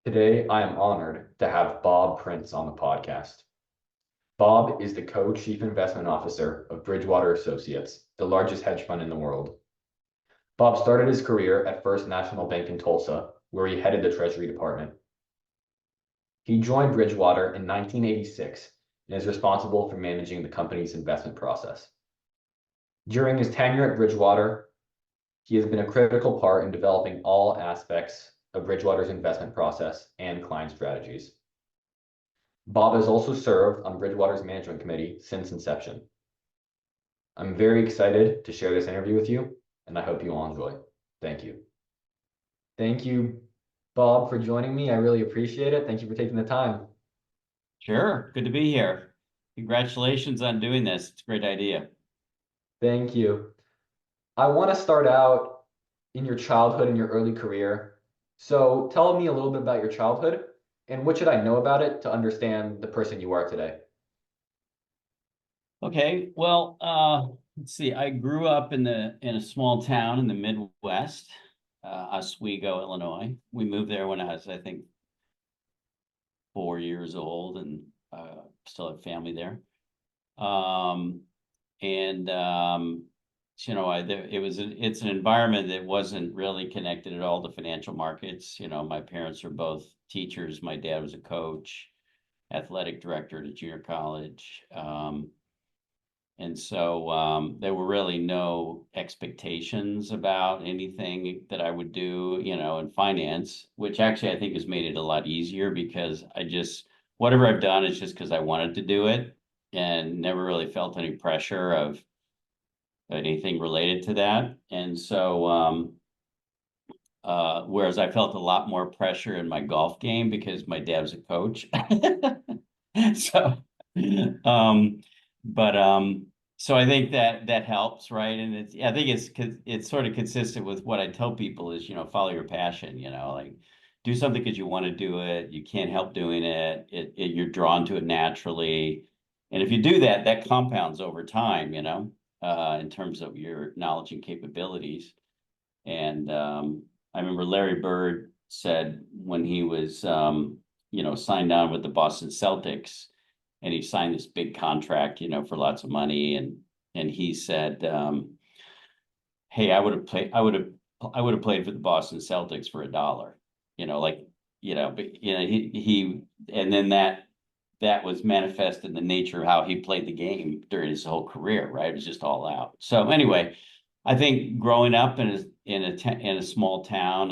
Today, I am honored to have Bob Prince on the podcast. Bob is the co-chief investment officer of Bridgewater Associates, the largest hedge fund in the world. Bob started his career at First National Bank in Tulsa, where he headed the Treasury Department. He joined Bridgewater in 1986 and is responsible for managing the company's investment process. During his tenure at Bridgewater, he has been a critical part in developing all aspects of Bridgewater's investment process and client strategies. Bob has also served on Bridgewater's management committee since inception. I'm very excited to share this interview with you, and I hope you all enjoy. Thank you. Thank you, Bob, for joining me. I really appreciate it. Thank you for taking the time. Sure, good to be here. Congratulations on doing this. It's a great idea. Thank you. I want to start out in your childhood and your early career. So tell me a little bit about your childhood and what should I know about it to understand the person you are today? Okay, well, let's see. I grew up in a small town in the Midwest, Oswego, Illinois. We moved there when I was, I think, 4 years old, and still have family there. And it's an environment that wasn't really connected at all to financial markets. My parents are both teachers. My dad was a coach, athletic director at a junior college. And so there were really no expectations about anything that I would do, in finance, which actually I think has made it a lot easier because whatever I've done is just because I wanted to do it and never really felt any pressure of anything related to that. And so, whereas I felt a lot more pressure in my golf game because my dad was a coach. So, um, so I think that helps, right? And I think it's sort of consistent with what I tell people is, follow your passion, like do something because you want to do it. You can't help doing it. You're drawn to it naturally. And if you do that, that compounds over time, in terms of your knowledge and capabilities. And I remember Larry Bird said when he was, signed on with the Boston Celtics, and he signed this big contract, for lots of money, and he said, "Hey, I would have played for the Boston Celtics for $1." But and then that was manifest in the nature of how he played the game during his whole career, right? It was just all out. So anyway, I think growing up in a small town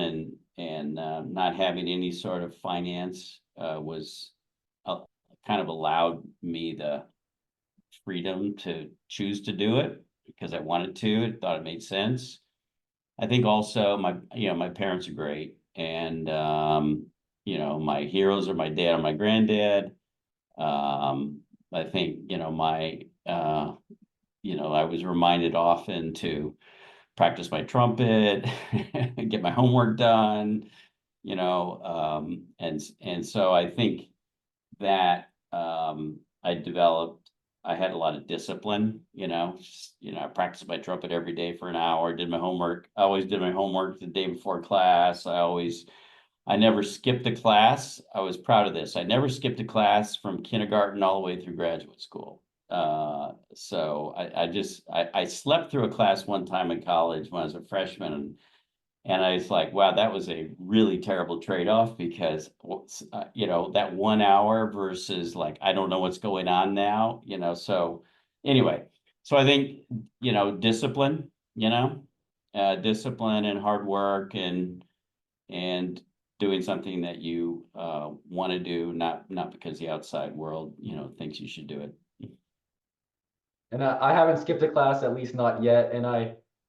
and not having any sort of finance was kind of allowed me the freedom to choose to do it because I wanted to. I thought it made sense. I think also my parents are great, and my heroes are my dad and my granddad. I think I was reminded often to practice my trumpet, get my homework done, and so I think that I had a lot of discipline, I practiced my trumpet every day for an hour, did my homework. I always did my homework the day before class. I never skipped a class. I was proud of this. I never skipped a class from kindergarten all the way through graduate school. So I slept through a class one time in college when I was a freshman, and I was like, wow, that was a really terrible trade-off because, that 1 hour versus like, I don't know what's going on now, so anyway, so I think, discipline, discipline and hard work and doing something that you want to do, not because the outside world, thinks you should do it. And I haven't skipped a class, at least not yet.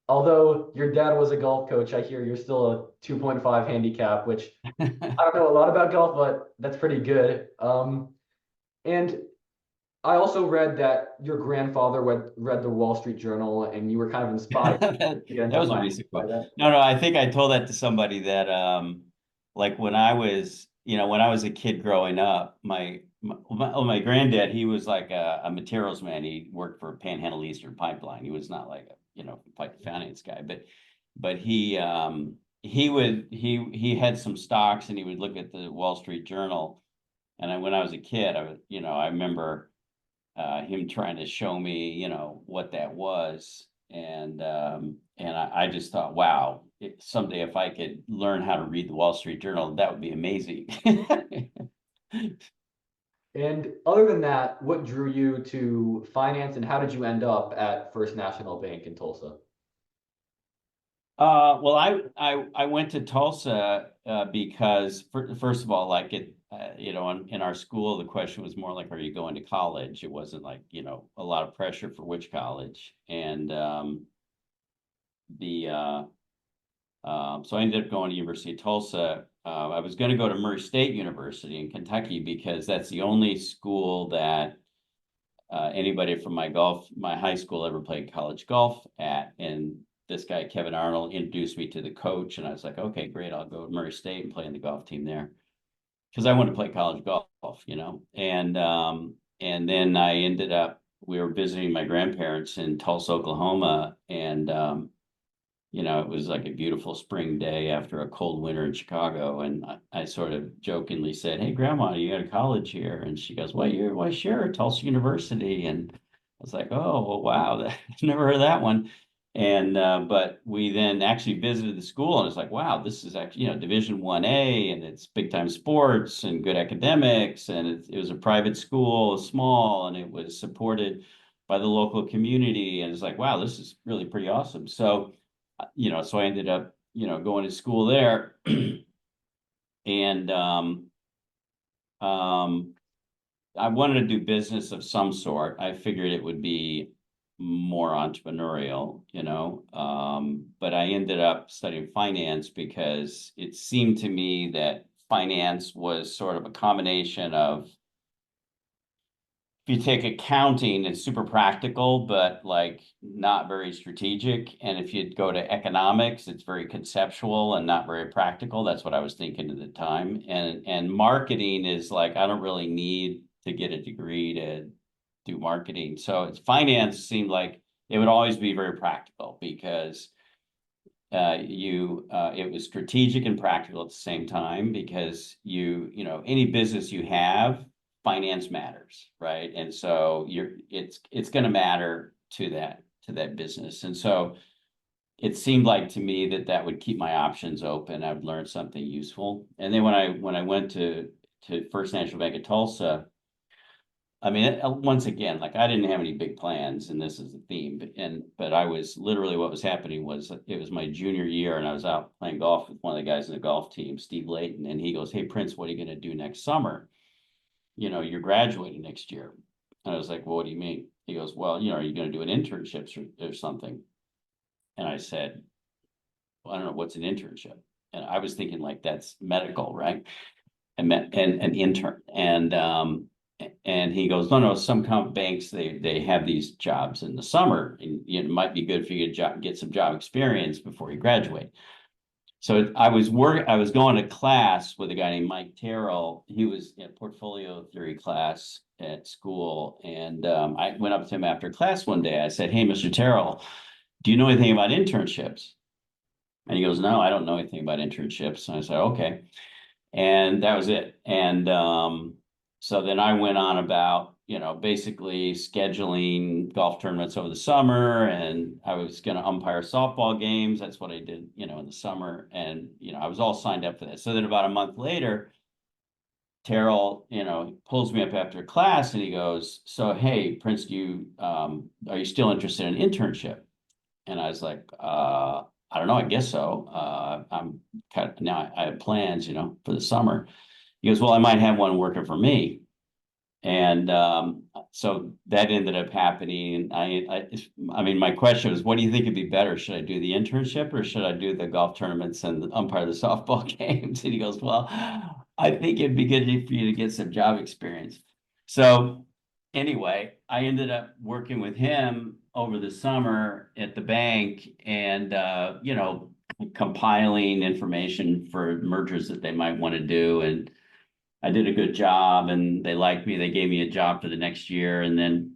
Although your dad was a golf coach, I hear you're still a 2.5 handicap, which I don't know a lot about golf, but that's pretty good. And I also read that your grandfather read the Wall Street Journal, and you were kind of inspired That to get into was a finance recent by quote. that. No, I think I told that to somebody that like when I was a kid growing up, my granddad, he was like a materials man. He worked for Panhandle Eastern Pipeline. He was not like a, finance guy, but he he had some stocks and he would look at the Wall Street Journal. And when I was a kid, I remember him trying to show me, what that was. And I just thought, wow, someday if I could learn how to read the Wall Street Journal, that would be amazing. And other than that, what drew you to finance and how did you end up at First National Bank in Tulsa? Well, I went to Tulsa because first of all, like in our school, the question was more like, are you going to college? It wasn't like, a lot of pressure for which college. And the so I ended up going to University of Tulsa. I was going to go to Murray State University in Kentucky because that's the only school that anybody from my high school ever played college golf at. And this guy, Kevin Arnold, introduced me to the coach. And I was like, okay, great. I'll go to Murray State and play in the golf team there. Because I wanted to play college golf, And then I ended up, we were visiting my grandparents in Tulsa, Oklahoma. And it was like a beautiful spring day after a cold winter in Chicago. And I sort of jokingly said, hey, Grandma, you got a college here? And she goes, why, sure, Tulsa University. And I was like, oh, well, wow, I've never heard of that one. And but we then actually visited the school and it's like, wow, this is actually, Division 1A and it's big time sports and good academics. And it was a private school, small, and it was supported by the local community. And it's like, wow, this is really pretty awesome. So so I ended up, going to school there. And I wanted to do business of some sort. I figured it would be more entrepreneurial, but I ended up studying finance because it seemed to me that finance was sort of a combination of, if you take accounting, it's super practical, but like not very strategic. And if you go to economics, it's very conceptual and not very practical. That's what I was thinking at the time. And marketing is like, I don't really need to get a degree to do marketing. So finance seemed like it would always be very practical because it was strategic and practical at the same time because any business you have, finance matters, right? And so it's going to matter to that business. And so it seemed like to me that would keep my options open. I would learn something useful. And then when I went to First National Bank of Tulsa, I mean, once again, like I didn't have any big plans, and this is the theme. But I was literally, what was happening was it was my junior year, and I was out playing golf with one of the guys in the golf team, Steve Layton, and he goes, "Hey, Prince, what are you going to do next summer? You're graduating next year." And I was like, "Well, what do you mean?" He goes, "Well, are you going to do an internship or something?" And I said, "Well, I don't know, what's an internship?" And I was thinking like that's medical, right? And an intern. And he goes, no, some banks, they have these jobs in the summer, and it might be good for you to get some job experience before you graduate. So I was going to class with a guy named Mike Terrell. He was in a portfolio theory class at school. And I went up to him after class one day. I said, "Hey, Mr. Terrell, do you know anything about internships?" And he goes, "No, I don't know anything about internships." And I said, "Okay." And that was it. And so then I went on about, basically scheduling golf tournaments over the summer, and I was going to umpire softball games. That's what I did, in the summer. And, I was all signed up for that. So then about a month later, Terrell, pulls me up after class and he goes, "So, hey, Prince, are you still interested in an internship?" And I was like, I don't know, I guess so. I'm kind of, now I have plans, for the summer. He goes, "Well, I might have one working for me." And so that ended up happening. I mean, my question was, what do you think would be better? Should I do the internship or should I do the golf tournaments and umpire the softball games? And he goes, "Well, I think it'd be good for you to get some job experience." So anyway, I ended up working with him over the summer at the bank and, compiling information for mergers that they might want to do. And I did a good job and they liked me. They gave me a job for the next year. And then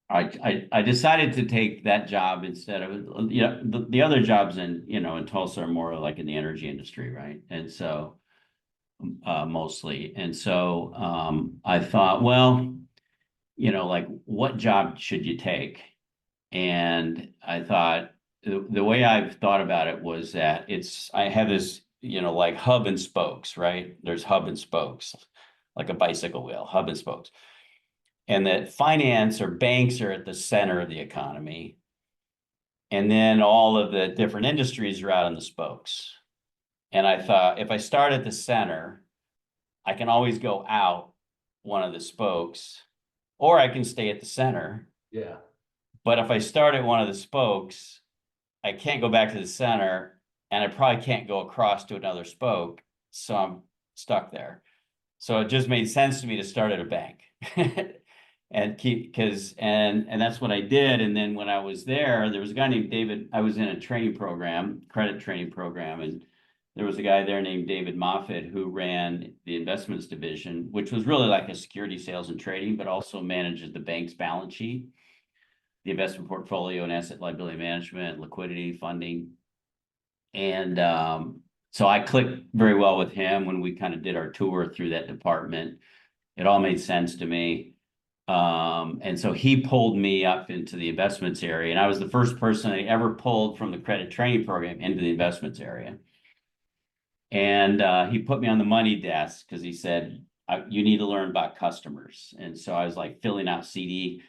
I decided to take that job instead of, the other jobs in Tulsa are more like in the energy industry, right? And so, mostly. And so, I thought, well, like what job should you take? And I thought the way I've thought about it was that I have this, like hub and spokes, right? There's hub and spokes, like a bicycle wheel, hub and spokes. And that finance or banks are at the center of the economy. And then all of the different industries are out on the spokes. And I thought if I start at the center, I can always go out one of the spokes, or I can stay at the center. Yeah. But if I start at one of the spokes, I can't go back to the center, and I probably can't go across to another spoke. So I'm stuck there. So it just made sense to me to start at a bank. And that's what I did. And then when I was there was a guy named David. I was in a training program, credit training program, and there was a guy there named David Moffett who ran the investments division, which was really like a security sales and trading, but also manages the bank's balance sheet, the investment portfolio and asset liability management, liquidity, funding. And so I clicked very well with him when we kind of did our tour through that department. It all made sense to me. And so he pulled me up into the investments area, and I was the first person I ever pulled from the credit training program into the investments area. And he put me on the money desk because he said, you need to learn about customers. And so I was like filling out CD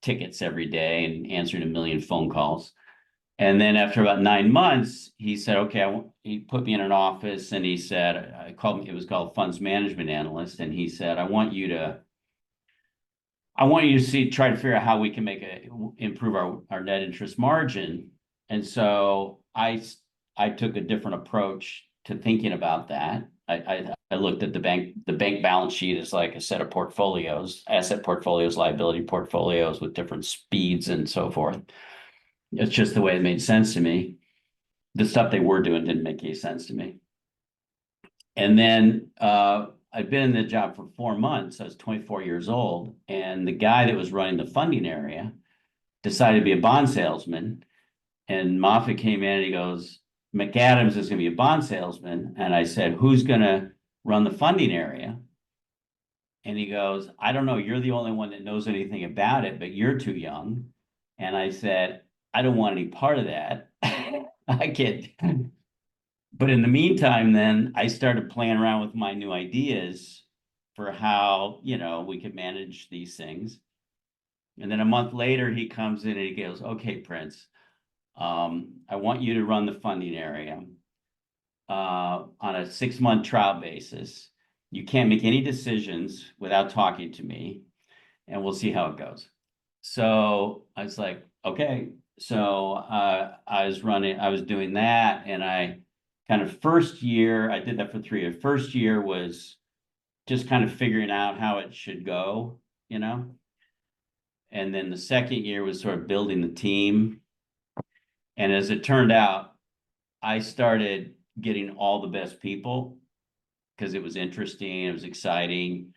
tickets every day and answering a million phone calls. And then after about 9 months, he said, okay, he put me in an office and he said, it was called funds management analyst. And he said, I want you to try to figure out how we can improve our net interest margin. And so I took a different approach to thinking about that. I looked at the bank balance sheet as like a set of portfolios, asset portfolios, liability portfolios with different speeds and so forth. It's just the way it made sense to me. The stuff they were doing didn't make any sense to me. And then I'd been in the job for 4 months. I was 24 years old. And the guy that was running the funding area decided to be a bond salesman. And Moffett came in and he goes, McAdams is going to be a bond salesman. And I said, who's going to run the funding area? And he goes, I don't know. You're the only one that knows anything about it, but you're too young. And I said, I don't want any part of that. I can't. But in the meantime, then I started playing around with my new ideas for how, we could manage these things. And then a month later, he comes in and he goes, okay, Prince, I want you to run the funding area on a 6-month trial basis. You can't make any decisions without talking to me, and we'll see how it goes. So I was like, okay. So I was doing that, and I kind of first year, I did that for 3 years. First year was just kind of figuring out how it should go, And then the second year was sort of building the team. And as it turned out, I started getting all the best people because it was interesting, it was exciting.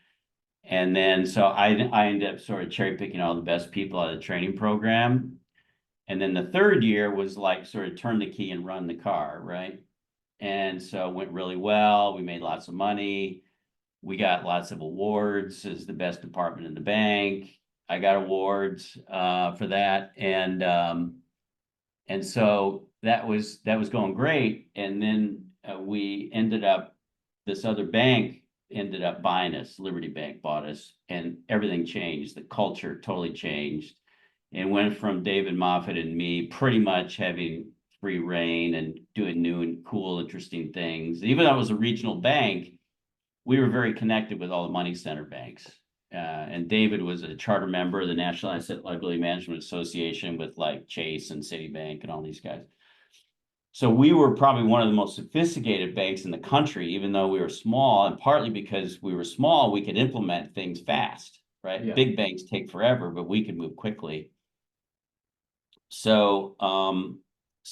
And then so I ended up sort of cherry picking all the best people out of the training program. And then the third year was like sort of turn the key and run the car, right? And so it went really well. We made lots of money. We got lots of awards as the best department in the bank. I got awards for that. And so that was going great. And then this other bank ended up buying us. Liberty Bank bought us, and everything changed. The culture totally changed. And went from David Moffett and me pretty much having free reign and doing new and cool, interesting things. Even though it was a regional bank, we were very connected with all the money center banks. And David was a charter member of the National Asset Liability Management Association with like Chase and Citibank and all these guys. So we were probably one of the most sophisticated banks in the country, even though we were small, and partly because we were small, we could implement things fast, right? Yeah. Big banks take forever, but we could move quickly. So,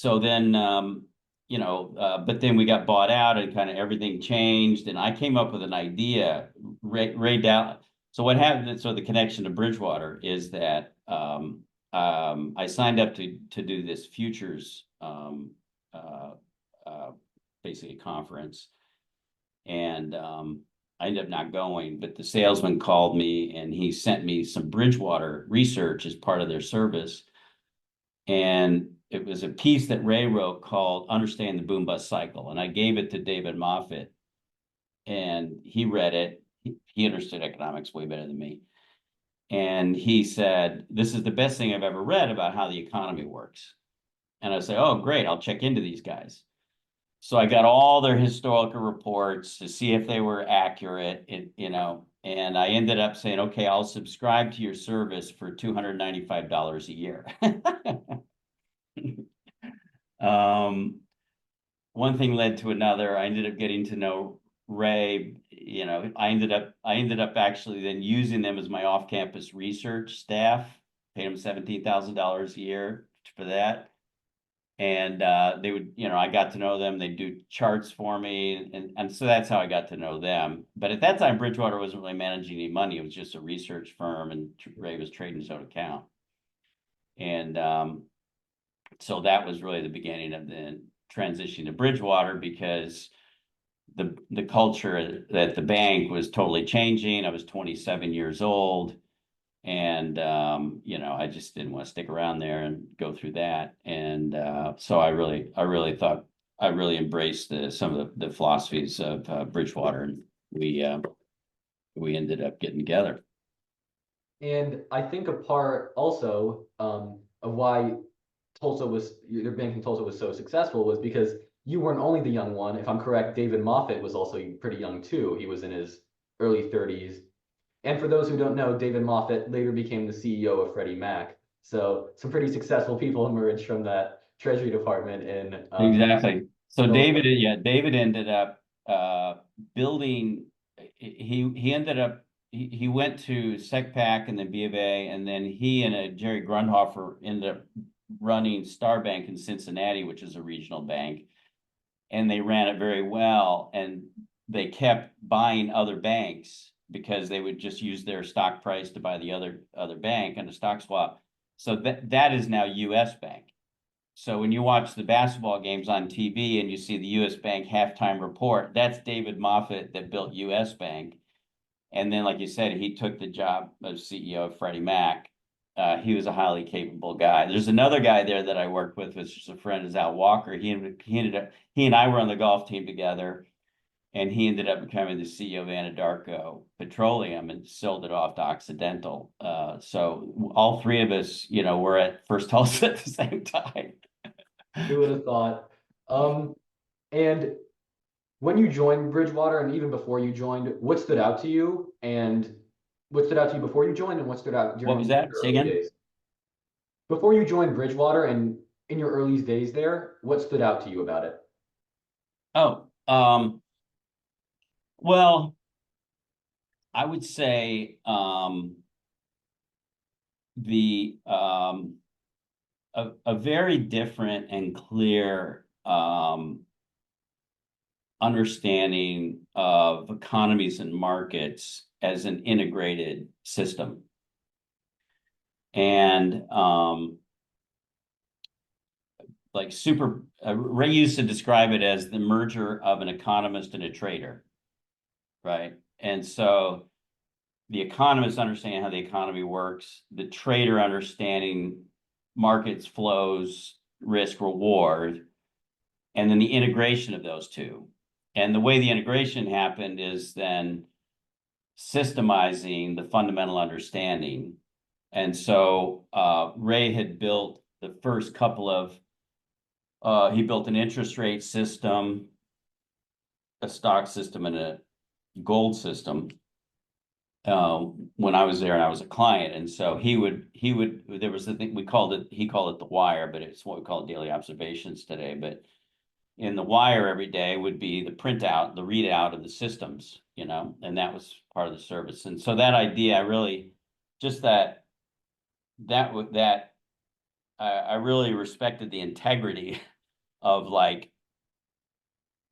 then, but then we got bought out and kind of everything changed. And I came up with an idea, Ray Dalio. So what happened? So the connection to Bridgewater is that I signed up to do this futures basically conference, and I ended up not going. But the salesman called me, and he sent me some Bridgewater research as part of their service, and it was a piece that Ray wrote called "Understand the Boom Bust Cycle," and I gave it to David Moffett, and he read it. He understood economics way better than me. And he said, "This is the best thing I've ever read about how the economy works." And I say, "Oh, great, I'll check into these guys." So I got all their historical reports to see if they were accurate, and I ended up saying, "Okay, I'll subscribe to your service for $295 a year." One thing led to another. I ended up getting to know Ray. I ended up actually then using them as my off-campus research staff. Paid them $17,000 a year for that. And they would, I got to know them. They'd do charts for me. And so that's how I got to know them. But at that time, Bridgewater wasn't really managing any money. It was just a research firm, and Ray was trading his own account. And so that was really the beginning of the transition to Bridgewater, because the culture at the bank was totally changing. I was 27 years old, and I just didn't want to stick around there and go through that. And so I really embraced some of the philosophies of Bridgewater, and we ended up getting together. And I think a part also of why your bank in Tulsa was so successful was because you weren't only the young one. If I'm correct, David Moffett was also pretty young too. He was in his early 30s. And for those who don't know, David Moffett later became the CEO of Freddie Mac. So some pretty successful people emerged from that Treasury Department in Exactly. So Tulsa. David ended up building. He ended up he went to SecPac and then B of A, and then he and Jerry Grundhofer ended up running Star Bank in Cincinnati, which is a regional bank, and they ran it very well. And they kept buying other banks because they would just use their stock price to buy the other bank on a stock swap. So that is now U.S. Bank. So when you watch the basketball games on TV and you see the U.S. Bank halftime report, that's David Moffett that built U.S. Bank. And then, like you said, he took the job of CEO of Freddie Mac. He was a highly capable guy. There's another guy there that I worked with, which is a friend, is Al Walker. He and I were on the golf team together, and he ended up becoming the CEO of Anadarko Petroleum and sold it off to Occidental. So all three of us, were at First Tulsa at the same time. Who would have thought? And when you joined Bridgewater, and even before you joined, what stood out to you? And what stood out to you before you joined, and what stood out What was during that? your Say early again? days? Before you joined Bridgewater and in your early days there, what stood out to you about it? Oh, well, I would say the a very different and clear understanding of economies and markets as an integrated system. And Ray used to describe it as the merger of an economist and a trader, right? And so the economist understanding how the economy works, the trader understanding markets, flows, risk, reward, and then the integration of those two. And the way the integration happened is then systemizing the fundamental understanding. And so Ray had built the first couple of, he built an interest rate system, a stock system, and a gold system when I was there and I was a client. And so there was the thing he called it the wire, but it's what we call it daily observations today. But in the wire every day would be the printout, the readout of the systems, and that was part of the service. And so that idea, I really just I really respected the integrity of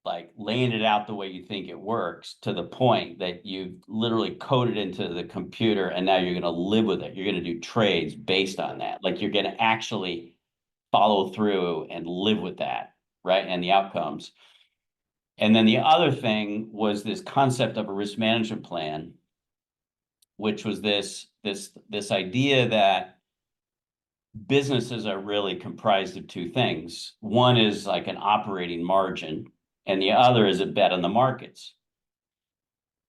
like laying it out the way you think it works to the point that you literally code it into the computer and now you're going to live with it. You're going to do trades based on that. Like you're going to actually follow through and live with that, right? And the outcomes. And then the other thing was this concept of a risk management plan, which was this idea that businesses are really comprised of two things. One is like an operating margin, and the other is a bet on the markets.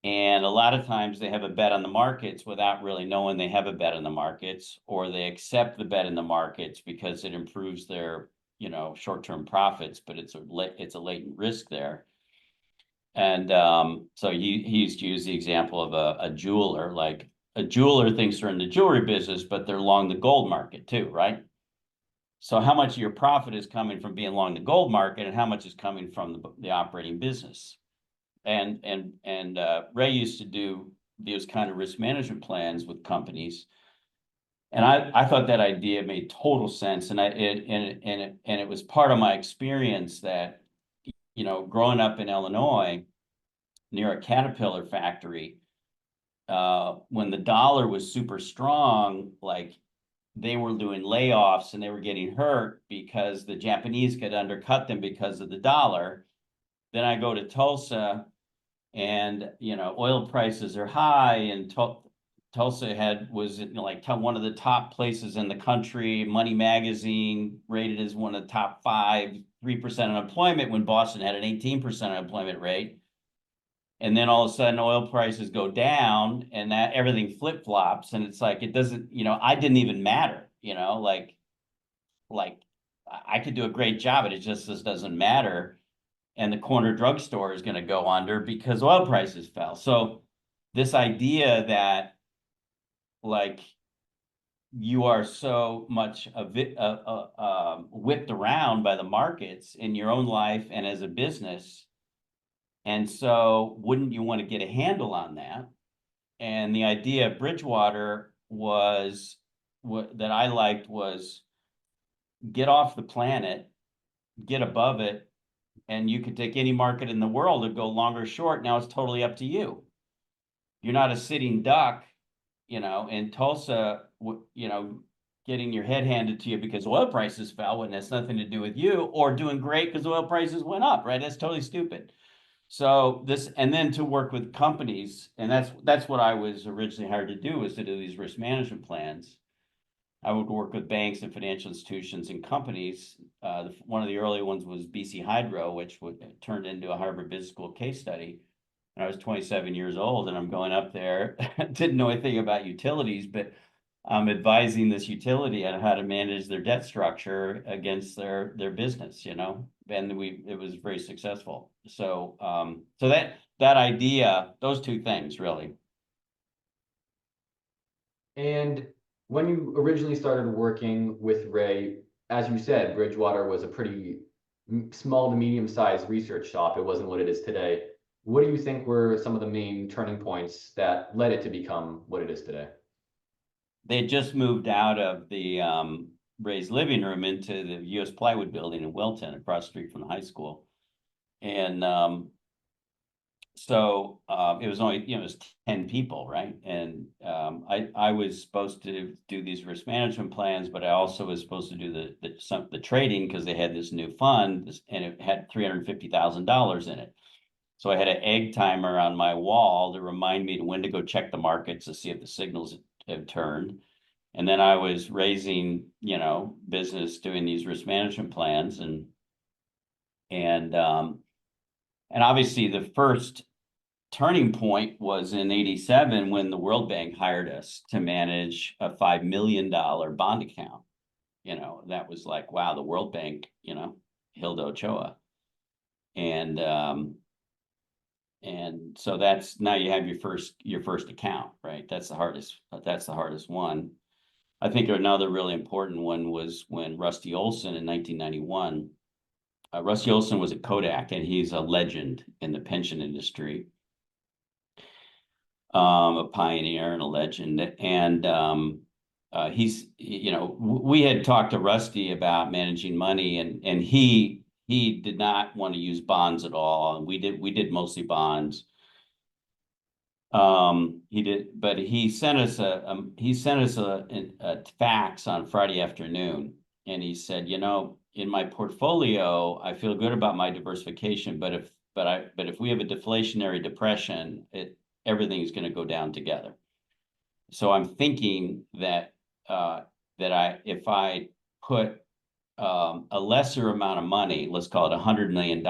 And a lot of times they have a bet on the markets without really knowing they have a bet on the markets, or they accept the bet in the markets because it improves their, short-term profits, but it's a latent risk there. And so he used to use the example of a jeweler. Like a jeweler thinks they're in the jewelry business, but they're long the gold market too, right? So how much of your profit is coming from being long the gold market, and how much is coming from the operating business? And Ray used to do those kind of risk management plans with companies, and I thought that idea made total sense, and it was part of my experience that, growing up in Illinois near a Caterpillar factory, when the dollar was super strong, like they were doing layoffs and they were getting hurt because the Japanese could undercut them because of the dollar. Then I go to Tulsa and, oil prices are high, and Tulsa was like one of the top places in the country. Money Magazine rated as one of the top 3% unemployment, when Boston had an 18% unemployment rate. And then all of a sudden oil prices go down and that everything flip-flops, and it's like, it doesn't, I didn't even matter, like I could do a great job, but it just doesn't matter. And the corner drugstore is going to go under because oil prices fell. So this idea that like you are so much whipped around by the markets in your own life and as a business. And so wouldn't you want to get a handle on that? And the idea of Bridgewater was that I liked was get off the planet, get above it, and you could take any market in the world and go long or short. Now it's totally up to you. You're not a sitting duck, in Tulsa, getting your head handed to you because oil prices fell when it has nothing to do with you, or doing great because oil prices went up, right? That's totally stupid. So and then to work with companies, and that's what I was originally hired to do, was to do these risk management plans. I would work with banks and financial institutions and companies. One of the early ones was BC Hydro, which turned into a Harvard Business School case study. And I was 27 years old, and I'm going up there, didn't know anything about utilities, but I'm advising this utility on how to manage their debt structure against their business, and it was very successful. So that idea, those two things really. And when you originally started working with Ray, as you said, Bridgewater was a pretty small to medium-sized research shop. It wasn't what it is today. What do you think were some of the main turning points that led it to become what it is today? They had just moved out of the Ray's living room into the U.S. Plywood building in Wilton, across the street from the high school. And so it was only, it was 10 people, right? And I was supposed to do these risk management plans, but I also was supposed to do the trading, because they had this new fund, and it had $350,000 in it. So I had an egg timer on my wall to remind me when to go check the markets to see if the signals have turned. And then I was raising, business, doing these risk management plans, and obviously the first turning point was in '87, when the World Bank hired us to manage a $5 million bond account. That was like, wow, the World Bank, Hilda Ochoa. And so that's, now you have your first account, right? That's the hardest one. I think another really important one was when Rusty Olson in 1991. Rusty Olson was at Kodak, and he's a legend in the pension industry, a pioneer and a legend. And he's, we had talked to Rusty about managing money, and he he did not want to use bonds at all. And we did mostly bonds. He did, but he sent us a fax on Friday afternoon, and he said, you know, in my portfolio, I feel good about my diversification, but if we have a deflationary depression, everything's going to go down together. So I'm thinking that if I put a lesser amount of money, let's call it $100 million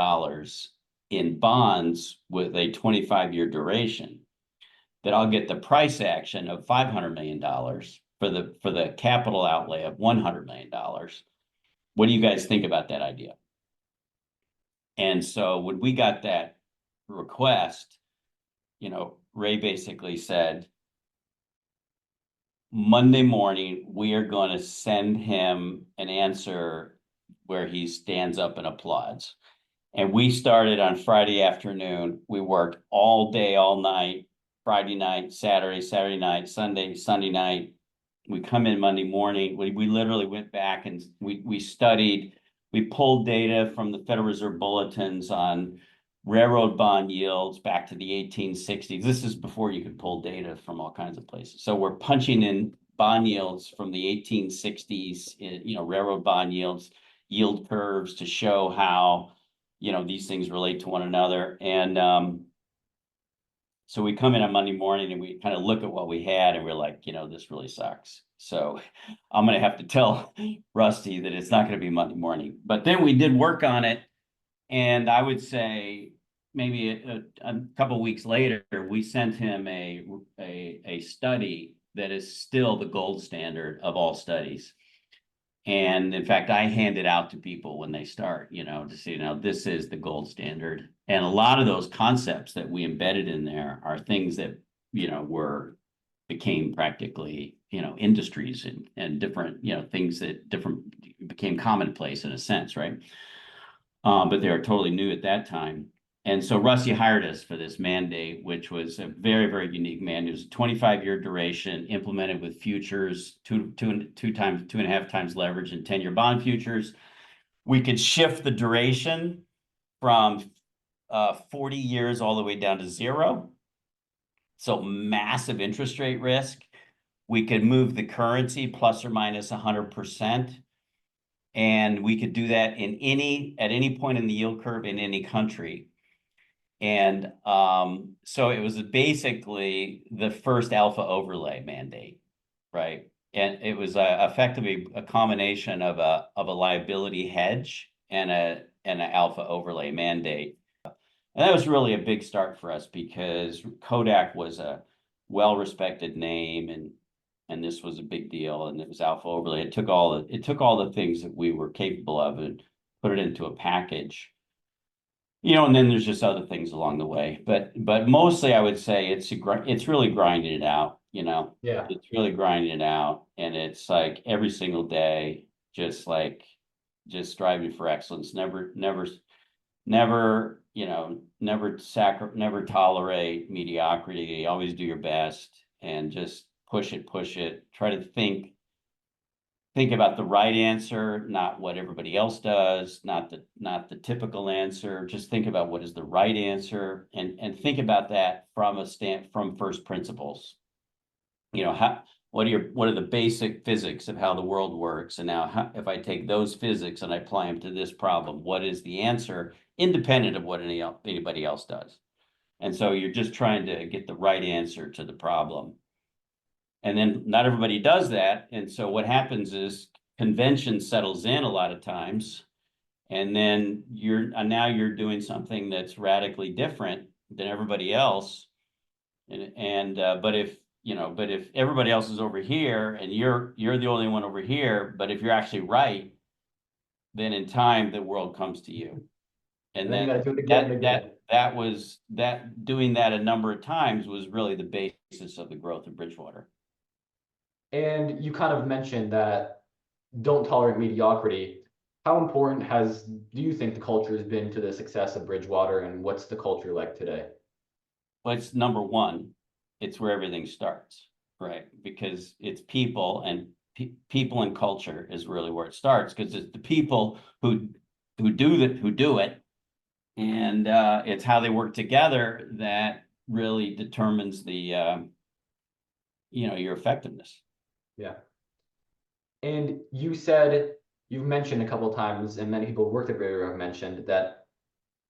in bonds with a 25-year duration, that I'll get the price action of $500 million for the capital outlay of $100 million. What do you guys think about that idea? And so when we got that request, you know, Ray basically said, Monday morning, we are going to send him an answer where he stands up and applauds. And we started on Friday afternoon. We worked all day, all night, Friday night, Saturday night, Sunday night. We come in Monday morning. We literally went back and we studied, we pulled data from the Federal Reserve bulletins on railroad bond yields back to the 1860s. This is before you could pull data from all kinds of places. So we're punching in bond yields from the 1860s, you know, railroad bond yields, yield curves to show how, you know, these things relate to one another. And so we come in on Monday morning and we kind of look at what we had and we're like, you know, this really sucks. So I'm going to have to tell Rusty that it's not going to be Monday morning. But then we did work on it. And I would say maybe a couple of weeks later, we sent him a study that is still the gold standard of all studies. And in fact, I hand it out to people when they start, you know, to see, you know, this is the gold standard. And a lot of those concepts that we embedded in there are things that, you know, became practically, you know, industries and different, you know, things that became commonplace in a sense, right? But they were totally new at that time. And so Rusty hired us for this mandate, which was a very, very unique mandate. It was a 25-year duration implemented with futures, two and a half times leverage and 10-year bond futures. We could shift the duration from 40 years all the way down to 0. So massive interest rate risk. We could move the currency plus or minus 100%. And we could do that at any point in the yield curve in any country. And so it was basically the first alpha overlay mandate, right? And it was effectively a combination of a liability hedge and an alpha overlay mandate. And that was really a big start for us because Kodak was a well-respected name and this was a big deal, and it was alpha overlay. It took all the things that we were capable of and put it into a package, you know. And then there's just other things along the way, but mostly I would say it's really grinding it out, you know. Yeah. It's really grinding it out, and it's like every single day, just striving for excellence. Never, you know, never tolerate mediocrity. Always do your best and just push it. Try to think about the right answer, not what everybody else does, not the typical answer. Just think about what is the right answer and think about that from first principles. You know, what are the basic physics of how the world works? And now if I take those physics and I apply them to this problem, what is the answer independent of what anybody else does? And so you're just trying to get the right answer to the problem. And then not everybody does that. And so what happens is convention settles in a lot of times. And then now you're doing something that's radically different than everybody else. But if everybody else is over here and you're the only one over here, but if you're actually right, then in time the world comes to you. And then you then got to do it again and again. doing that a number of times was really the basis of the growth of Bridgewater. And you kind of mentioned that don't tolerate mediocrity. How important do you think the culture has been to the success of Bridgewater, and what's the culture like today? Well, it's number one. It's where everything starts, right? Because it's people and people and culture is really where it starts, because it's the people who who do it. And it's how they work together that really determines the your effectiveness. Yeah. And you've mentioned a couple of times, and many people who worked at Bridgewater have mentioned that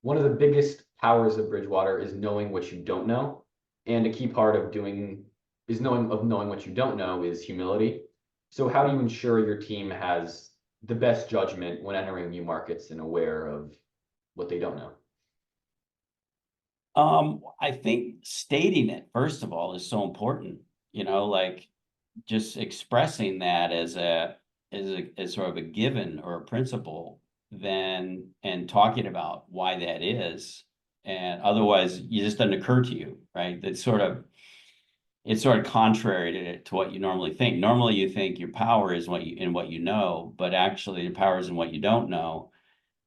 one of the biggest powers of Bridgewater is knowing what you don't know. And a key part of knowing what you don't know is humility. So how do you ensure your team has the best judgment when entering new markets and aware of what they don't know? I think stating it, first of all, is so important, like just expressing that as sort of a given or a principle, then and talking about why that is. And otherwise it just doesn't occur to you, right? It's sort of contrary to what you normally think. Normally you think your power is what you know, but actually your power is in what you don't know.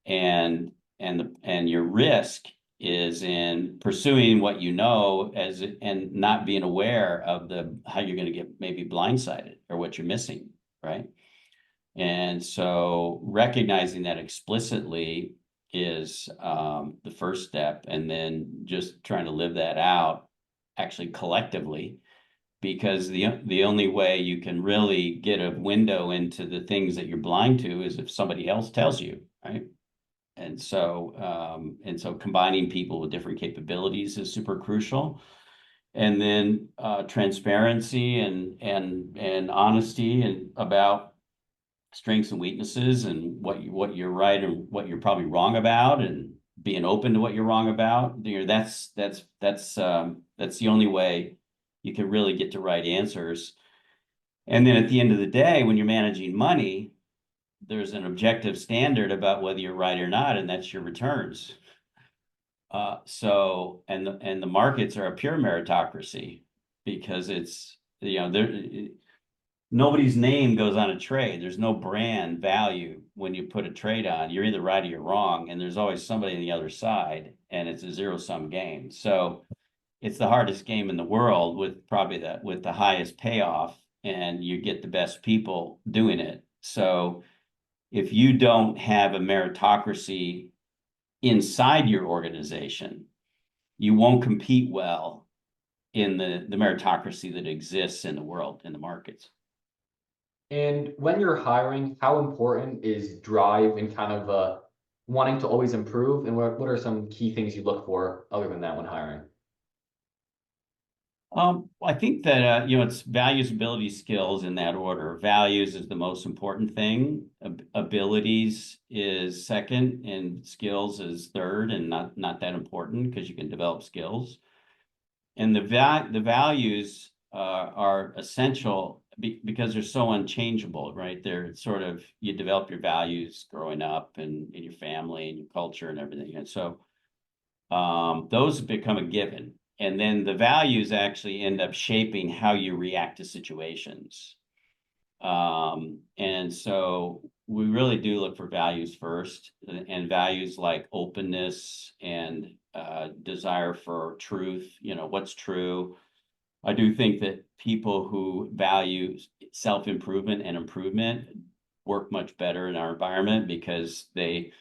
And your risk is in pursuing what you know and not being aware of how you're going to get maybe blindsided or what you're missing, right? And so recognizing that explicitly is the first step, and then just trying to live that out actually collectively, because the only way you can really get a window into the things that you're blind to is if somebody else tells you, right? And so combining people with different capabilities is super crucial. And then transparency and honesty and about strengths and weaknesses and what you're right and what you're probably wrong about, and being open to what you're wrong about. That's the only way you can really get to right answers. And then at the end of the day, when you're managing money, there's an objective standard about whether you're right or not, and that's your returns. And the markets are a pure meritocracy, because it's, nobody's name goes on a trade. There's no brand value when you put a trade on. You're either right or you're wrong, and there's always somebody on the other side, and it's a zero-sum game. So it's the hardest game in the world, with the highest payoff, and you get the best people doing it. So if you don't have a meritocracy inside your organization, you won't compete well in the meritocracy that exists in the world, in the markets. And when you're hiring, how important is drive and kind of wanting to always improve? And what are some key things you look for other than that when hiring? I think that it's values, abilities, skills in that order. Values is the most important thing. Abilities is second, and skills is third, and not that important, because you can develop skills. And the values are essential because they're so unchangeable, right? They're sort of, you develop your values growing up and in your family and your culture and everything. And so those become a given. And then the values actually end up shaping how you react to situations. And so we really do look for values first, and values like openness and desire for truth, what's true. I do think that people who value self-improvement and improvement work much better in our environment, because they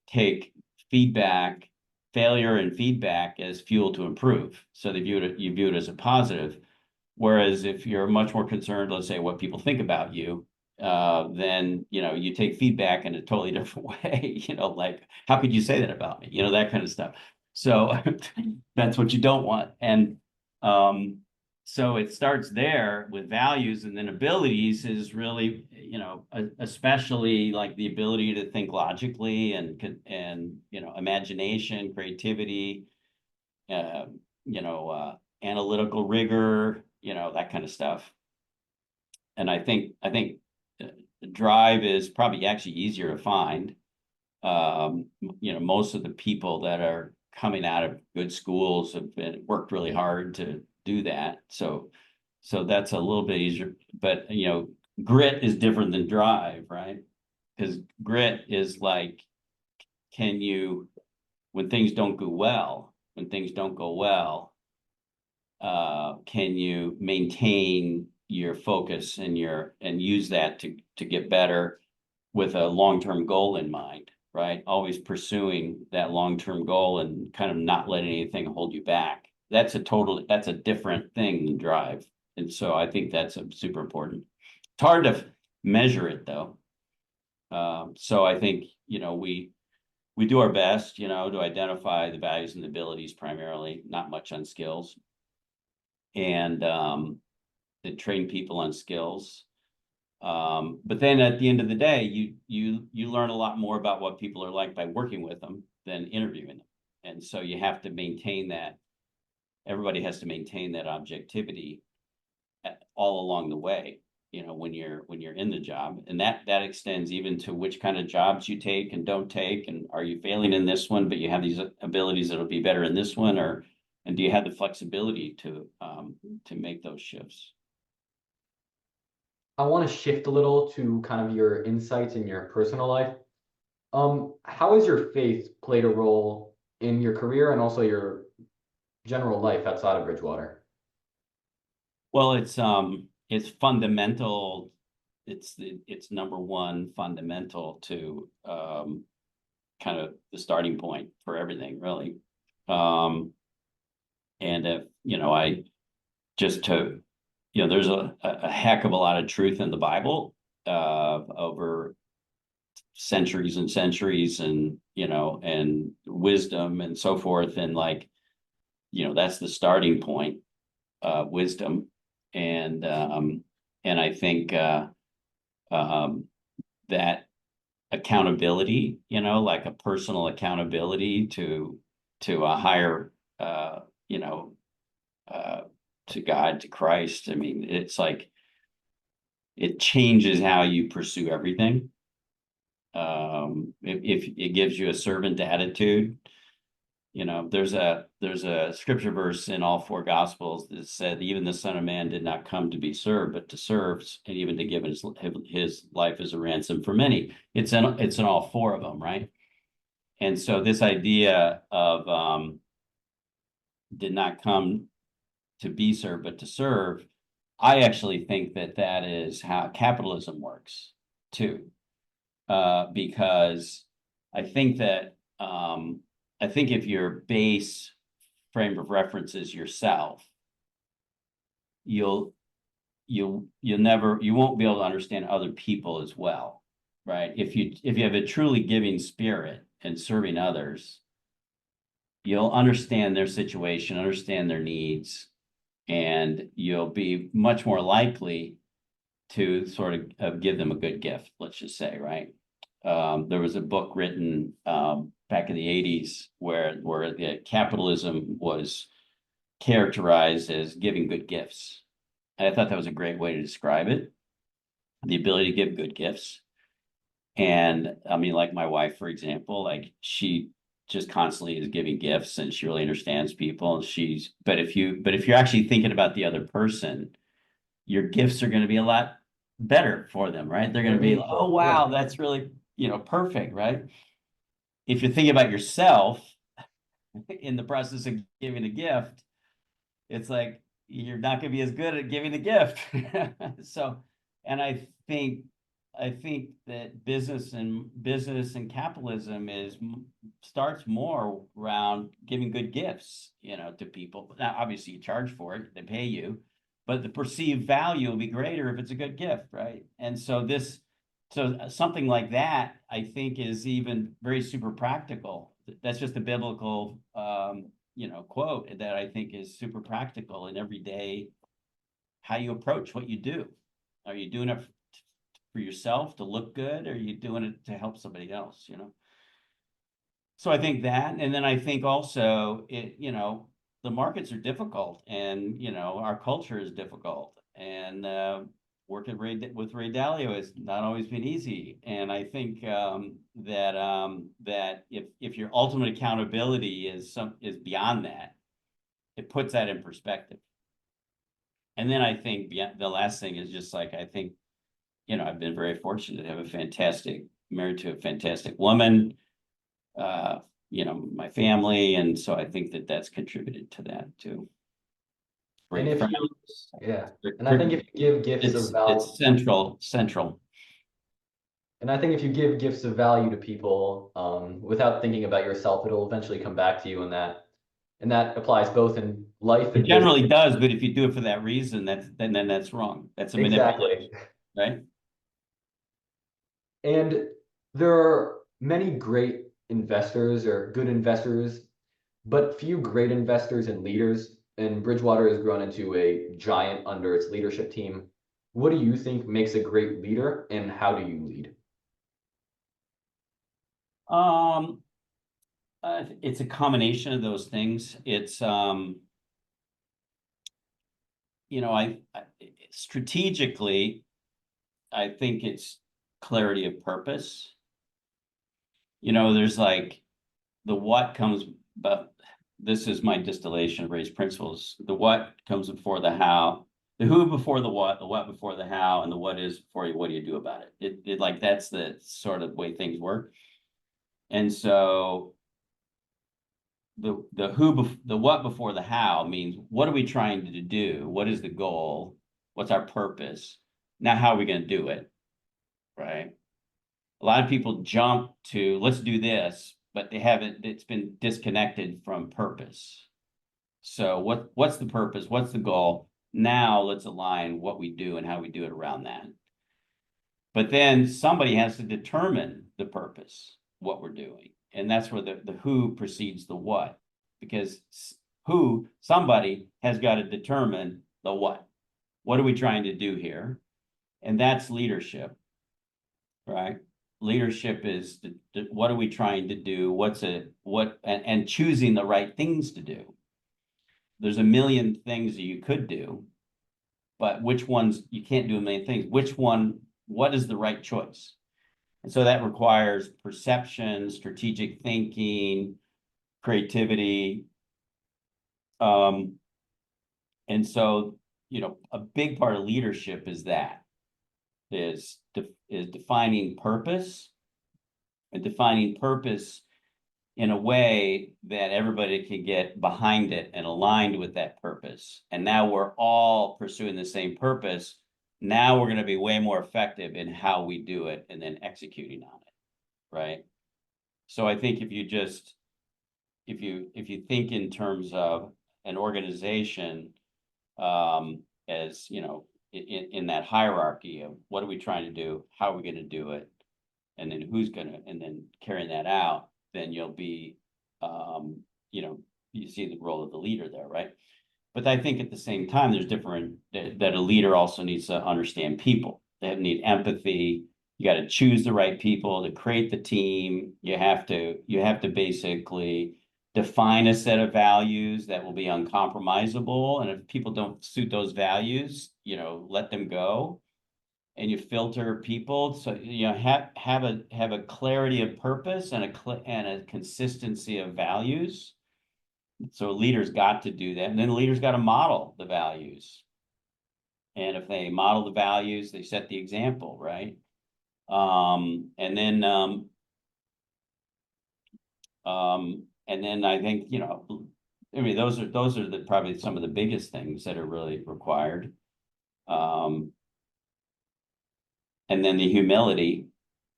take feedback, failure and feedback, as fuel to improve. So you view it as a positive. Whereas if you're much more concerned, let's say, what people think about you, then you take feedback in a totally different way. Like, how could you say that about me? That kind of stuff. So that's what you don't want. And so it starts there with values, and then abilities is really, especially like the ability to think logically and imagination, creativity, analytical rigor, that kind of stuff. And I think drive is probably actually easier to find. Most of the people that are coming out of good schools have worked really hard to do that. So that's a little bit easier. But grit is different than drive, right? Because grit is like, when things don't go well, can you maintain your focus and use that to get better with a long-term goal in mind? right? Always pursuing that long-term goal and kind of not letting anything hold you back. That's a different thing than drive. And so I think that's super important. It's hard to measure it though. So I think, we do our best, to identify the values and abilities primarily, not much on skills. And to train people on skills. But then at the end of the day, you learn a lot more about what people are like by working with them than interviewing them. And so you have to maintain that. Everybody has to maintain that objectivity all along the way, when you're in the job. And that extends even to which kind of jobs you take and don't take. And are you failing in this one, but you have these abilities that'll be better in this one, and do you have the flexibility to make those shifts? I want to shift a little to kind of your insights in your personal life. How has your faith played a role in your career and also your general life outside of Bridgewater? Well, it's fundamental. It's number one fundamental to kind of the starting point for everything, really. And if I just to there's a heck of a lot of truth in the Bible over centuries and centuries, and and wisdom and so forth, and that's the starting point, wisdom. And I think that accountability, like a personal accountability to a higher to God, to Christ. I mean, it's like it changes how you pursue everything. If it gives you a servant attitude, there's a scripture verse in all four gospels that said, even the Son of Man did not come to be served, but to serve, and even to give his life as a ransom for many. It's in all four of them, right? And so this idea of did not come to be served, but to serve, I actually think that is how capitalism works too. Because I think that if your base frame of reference is yourself, you won't be able to understand other people as well, right? If you have a truly giving spirit and serving others, you'll understand their situation, understand their needs, and you'll be much more likely to sort of give them a good gift, let's just say, right? There was a book written back in the 80s where the capitalism was characterized as giving good gifts. And I thought that was a great way to describe it, the ability to give good gifts. And I mean, like my wife, for example, like she just constantly is giving gifts, and she really understands people. And but if you're actually thinking about the other person, your gifts are going to be a lot better for them, right? They're going to be, oh wow, that's really perfect, right? If you're thinking about yourself in the process of giving a gift, it's like you're not going to be as good at giving the gift. So, and I think that business and capitalism starts more around giving good gifts, to people. Now, obviously, you charge for it; they pay you, but the perceived value will be greater if it's a good gift, right? And so something like that, I think, is even very super practical. That's just a biblical, quote that I think is super practical in everyday how you approach what you do. Are you doing it for yourself to look good, or are you doing it to help somebody else? So I think that, and then I think also the markets are difficult, and our culture is difficult, and working with Ray Dalio has not always been easy. And I think that if your ultimate accountability is beyond that, it puts that in perspective. And then I think the last thing is just like, I think, I've been very fortunate to have married to a fantastic woman, my family. And so I think that that's contributed to that too. And Great friends. and I think if you give gifts of value, it's central. And I think if you give gifts of value to people, without thinking about yourself, it'll eventually come back to you. And that applies both in life It and business. generally does, but if you do it for that reason, then that's wrong. That's a manipulation, Exactly. right? And there are many great investors or good investors, but few great investors and leaders. And Bridgewater has grown into a giant under its leadership team. What do you think makes a great leader, and how do you lead? Um, it's a combination of those things. It's I strategically, I think it's clarity of purpose. There's like the what comes, but this is my distillation of Ray's principles. The what comes before the how, the who before the what before the how, and the what is before you, what do you do about it? It like that's the sort of way things work. And so the what before the how means what are we trying to do? What is the goal? What's our purpose? Now, how are we going to do it? Right? A lot of people jump to let's do this, but they haven't, it's been disconnected from purpose. So what's the purpose? What's the goal? Now let's align what we do and how we do it around that. But then somebody has to determine the purpose, what we're doing. And that's where the who precedes the what, because somebody has got to determine the what. What are we trying to do here? And that's leadership, right? Leadership is what are we trying to do? And choosing the right things to do. There's a million things that you could do, but which ones you can't do a million things. What is the right choice? And so that requires perception, strategic thinking, creativity. And so, a big part of leadership is defining purpose, and defining purpose in a way that everybody can get behind it and aligned with that purpose. And now we're all pursuing the same purpose. Now we're going to be way more effective in how we do it and then executing on it, right? So I think if you think in terms of an organization, as in that hierarchy of what are we trying to do, how are we going to do it, and then carrying that out, then you'll be, you see the role of the leader there, right? But I think at the same time, there's that a leader also needs to understand people. They need empathy. You got to choose the right people to create the team. You have to basically define a set of values that will be uncompromisable. And if people don't suit those values, let them go. And you filter people, so have a clarity of purpose and a consistency of values. So leaders got to do that, and then the leaders got to model the values. And if they model the values, they set the example, right? And then I think those are probably some of the biggest things that are really required. And then the humility.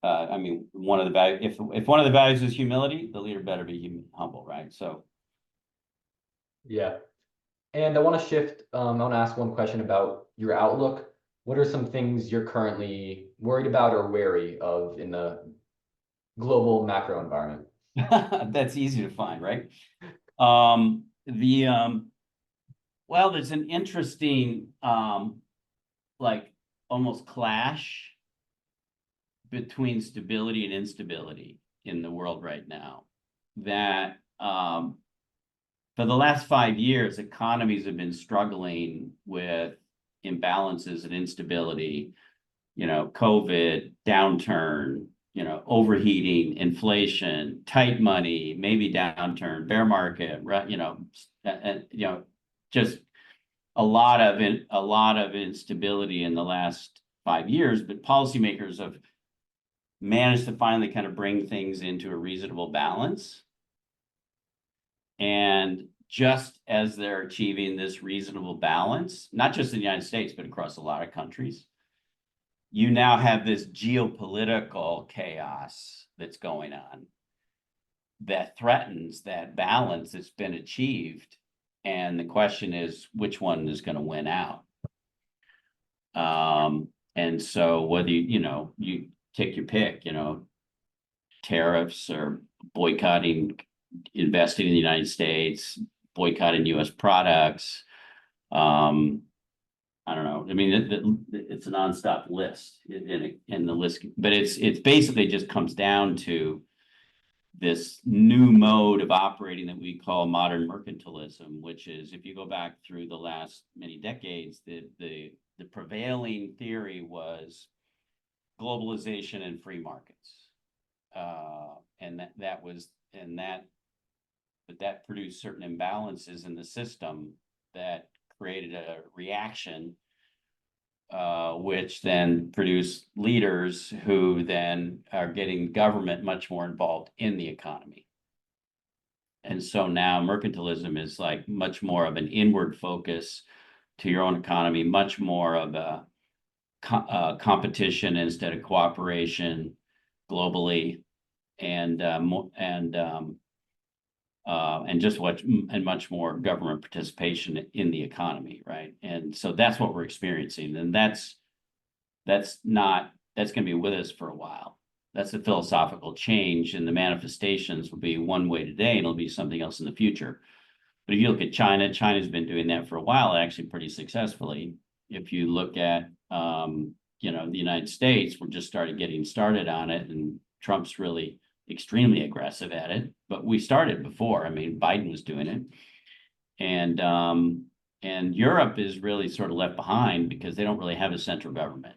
One of the values, if one of the values is humility, the leader better be humble, right? So, Yeah. And I want to shift. I want to ask one question about your outlook. What are some things you're currently worried about or wary of in the global macro environment? that's easy to find, right? Well, there's an interesting, like almost clash between stability and instability in the world right now. That for the last 5 years, economies have been struggling with imbalances and instability. COVID, downturn, overheating, inflation, tight money, maybe downturn, bear market, right? Just a lot of instability in the last 5 years. But policymakers have managed to finally kind of bring things into a reasonable balance. And just as they're achieving this reasonable balance, not just in the United States, but across a lot of countries, you now have this geopolitical chaos that's going on that threatens that balance that's been achieved. And the question is, which one is going to win out? And so whether you take your pick, tariffs or boycotting, investing in the United States, boycotting US products. I don't know. I mean, it's a nonstop list in the list, but it's basically just comes down to this new mode of operating that we call modern mercantilism, which is, if you go back through the last many decades, the prevailing theory was globalization and free markets, but that produced certain imbalances in the system that created a reaction, which then produced leaders who then are getting government much more involved in the economy. And so now mercantilism is like much more of an inward focus to your own economy, much more of a competition instead of cooperation globally, and much more government participation in the economy, right? And so that's what we're experiencing, and that's going to be with us for a while. That's a philosophical change, and the manifestations will be one way today, and it'll be something else in the future. But if you look at China, China's been doing that for a while, actually pretty successfully. If you look at the United States, we're just getting started on it, and Trump's really extremely aggressive at it, but we started before. I mean, Biden was doing it, and Europe is really sort of left behind because they don't really have a central government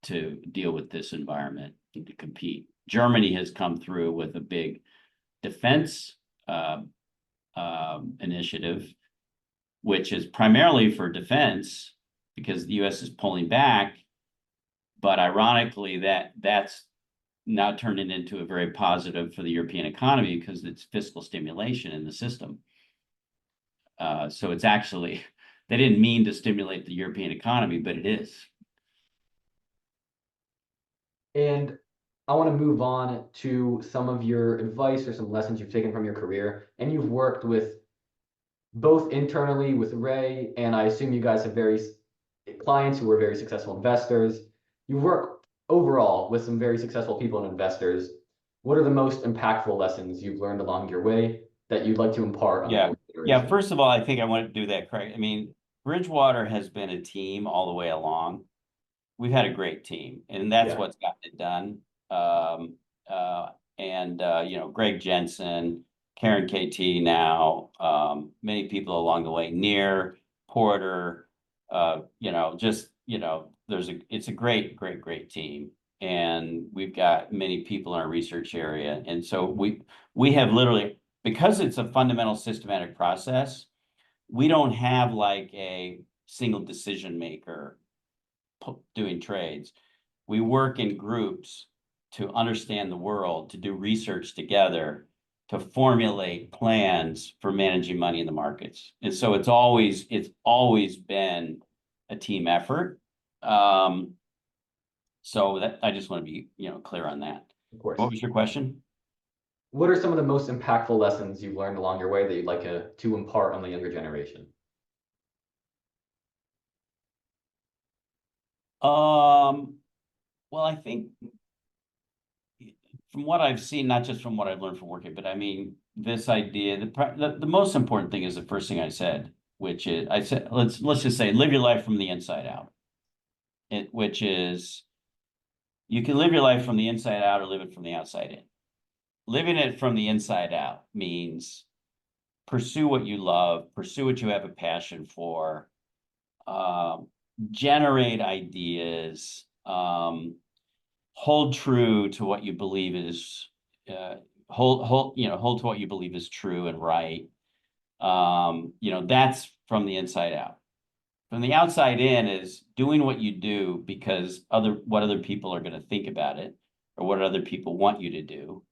to deal with this environment and to compete. Germany has come through with a big defense initiative, which is primarily for defense because the U.S. is pulling back, but ironically, that's now turning into a very positive for the European economy because it's fiscal stimulation in the system. So it's actually, they didn't mean to stimulate the European economy, but it is. And I want to move on to some of your advice or some lessons you've taken from your career. And you've worked with both internally with Ray, and I assume you guys have clients who are very successful investors. You work overall with some very successful people and investors. What are the most impactful lessons you've learned along your way that you'd like to impart on the next generation? Yeah. First of all, I think I want to do that correct. I mean, Bridgewater has been a team all the way along. We've had a great team, and that's what's gotten it done. Greg Jensen, Karen KT now, many people along the way, Near Porter, it's a great team. And we've got many people in our research area. And so we have literally, because it's a fundamental systematic process, we don't have like a single decision maker doing trades. We work in groups to understand the world, to do research together, to formulate plans for managing money in the markets. And so it's always been a team effort. So that I just want to be, clear on that. Of course. What was your question? What are some of the most impactful lessons you've learned along your way that you'd like to impart on the younger generation? Well, I think from what I've seen, not just from what I've learned from working, but I mean, this idea, the most important thing is the first thing I said, which is, I said, let's just say, live your life from the inside out. Which is, you can live your life from the inside out or live it from the outside in. Living it from the inside out means pursue what you love, pursue what you have a passion for, generate ideas, hold true to what you believe is hold to what you believe is true and right. That's from the inside out. From the outside in is doing what you do because what other people are going to think about it, or what other people want you to do.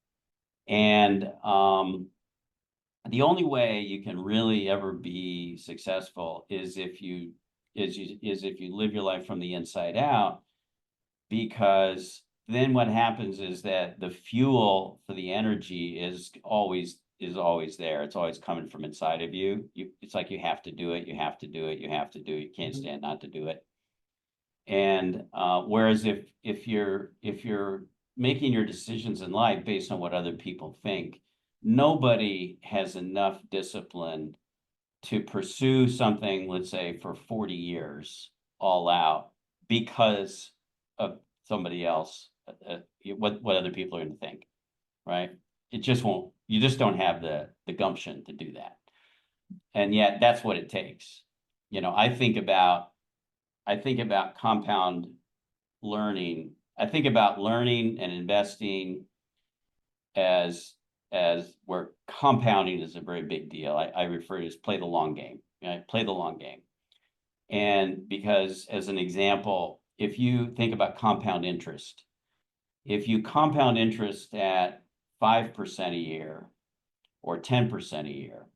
And the only way you can really ever be successful is if you live your life from the inside out. because then what happens is that the fuel for the energy is always there. It's always coming from inside of you. It's like you have to do it, you have to do it, you have to do it. You can't stand not to do it. And whereas if you're making your decisions in life based on what other people think, nobody has enough discipline to pursue something, let's say, for 40 years all out because of somebody else, what other people are going to think, right? It just won't, you just don't have the gumption to do that. And yet that's what it takes. You know, I think about compound learning. I think about learning and investing as where compounding is a very big deal. I refer to it as play the long game, right? Play the long game. And because, as an example, if you think about compound interest, if you compound interest at 5% a year or 10% a year,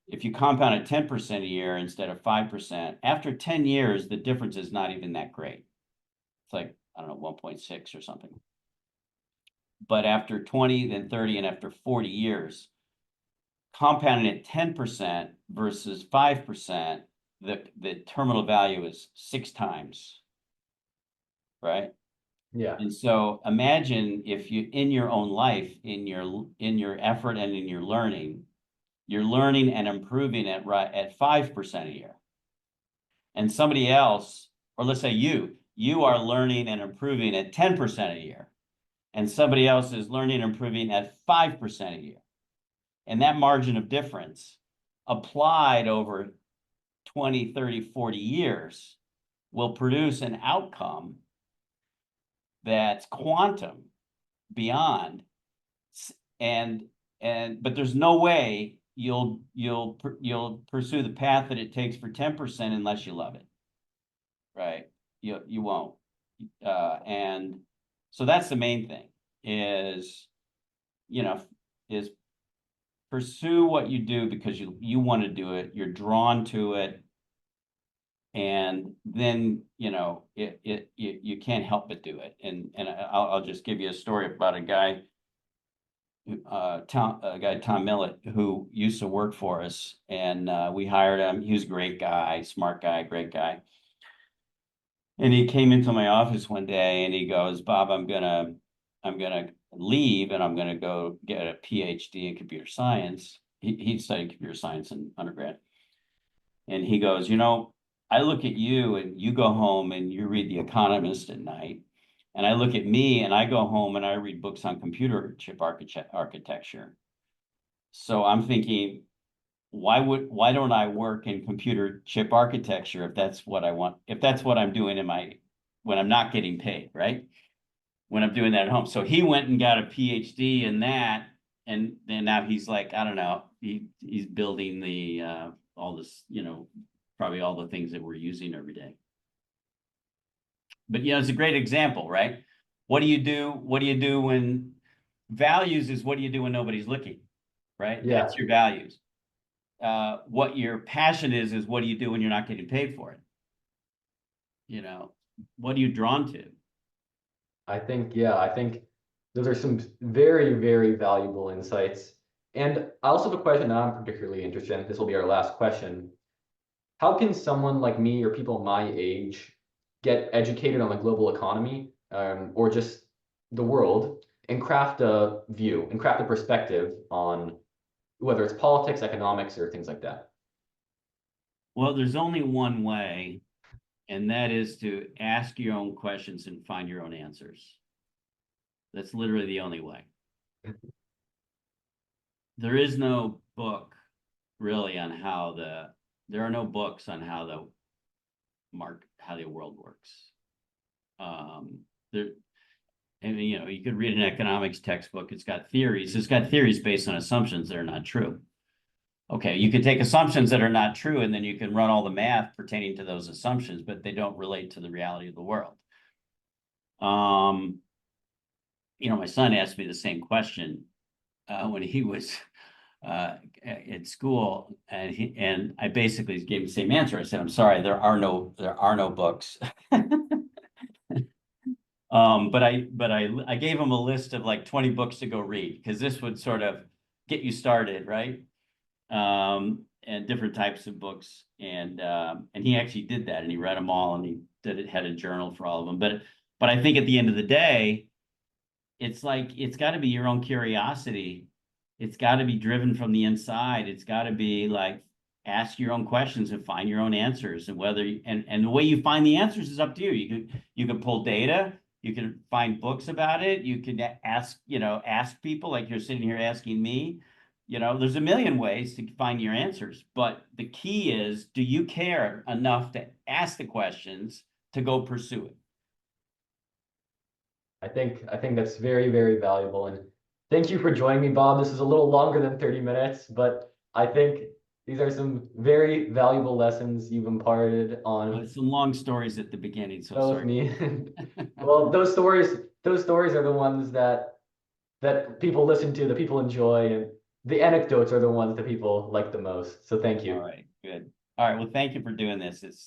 if you compound at 10% a year instead of 5%, after 10 years, the difference is not even that great. It's like, I don't know, 1.6 or something. But after 20, then 30, and after 40 years, compounding at 10% versus 5%, the terminal value is 6 times, right? Yeah. And so imagine if you, in your own life, in your effort and in your learning, you're learning and improving at 5% a year. And somebody else, or let's say you are learning and improving at 10% a year. And somebody else is learning and improving at 5% a year. And that margin of difference applied over 20, 30, 40 years will produce an outcome that's quantum beyond. But there's no way you'll pursue the path that it takes for 10% unless you love it, right? You won't. And so that's the main thing is, is pursue what you do because you want to do it, you're drawn to it, and then you can't help but do it. And I'll just give you a story about a guy, Tom Millett, who used to work for us, and we hired him. He was a great guy, smart guy, great guy. And he came into my office one day and he goes, "Bob, I'm gonna leave and I'm gonna go get a PhD in computer science." He studied computer science in undergrad. And he goes, "I look at you and you go home and you read The Economist at night. And I look at me and I go home and I read books on computer chip architecture. So I'm thinking, why don't I work in computer chip architecture if that's what I want, if that's what I'm doing when I'm not getting paid, right? When I'm doing that at home." So he went and got a PhD in that, and then now he's like, I don't know, he's building the all this, probably all the things that we're using every day. But it's a great example, right? What do you do? What do you do when values is what do you do when nobody's looking, right? Yeah. That's your values. What your passion is what do you do when you're not getting paid for it? What are you drawn to? I think those are some very, very valuable insights. And I also have a question that I'm particularly interested in. This will be our last question. How can someone like me or people my age get educated on the global economy or just the world and craft a view and craft a perspective on whether it's politics, economics, or things like that? Well, there's only one way, and that is to ask your own questions and find your own answers. That's literally the only way. There is no book really on there are no books on how the world works. You could read an economics textbook. It's got theories. It's got theories based on assumptions that are not true. Okay, you can take assumptions that are not true, and then you can run all the math pertaining to those assumptions, but they don't relate to the reality of the world. My son asked me the same question when he was at school, and I basically gave him the same answer. I said, "I'm sorry, there are no books." But I gave him a list of like 20 books to go read, because this would sort of get you started, right? And different types of books. And he actually did that, and he read them all, and he had a journal for all of them. But I think at the end of the day, it's like, it's got to be your own curiosity. It's got to be driven from the inside. It's got to be like, ask your own questions and find your own answers. And and the way you find the answers is up to you. You can pull data, you can find books about it, you can ask people like you're sitting here asking me. There's a million ways to find your answers, but the key is, do you care enough to ask the questions to go pursue it? I think that's very, very valuable. And thank you for joining me, Bob. This is a little longer than 30 minutes, but I think these are some very valuable lessons you've imparted on Some long stories at the beginning, so both sorry. me. Well, those stories are the ones that people listen to, that people enjoy, and the anecdotes are the ones that people like the most. So thank All you. right, good. All right, well, thank you for doing this. It's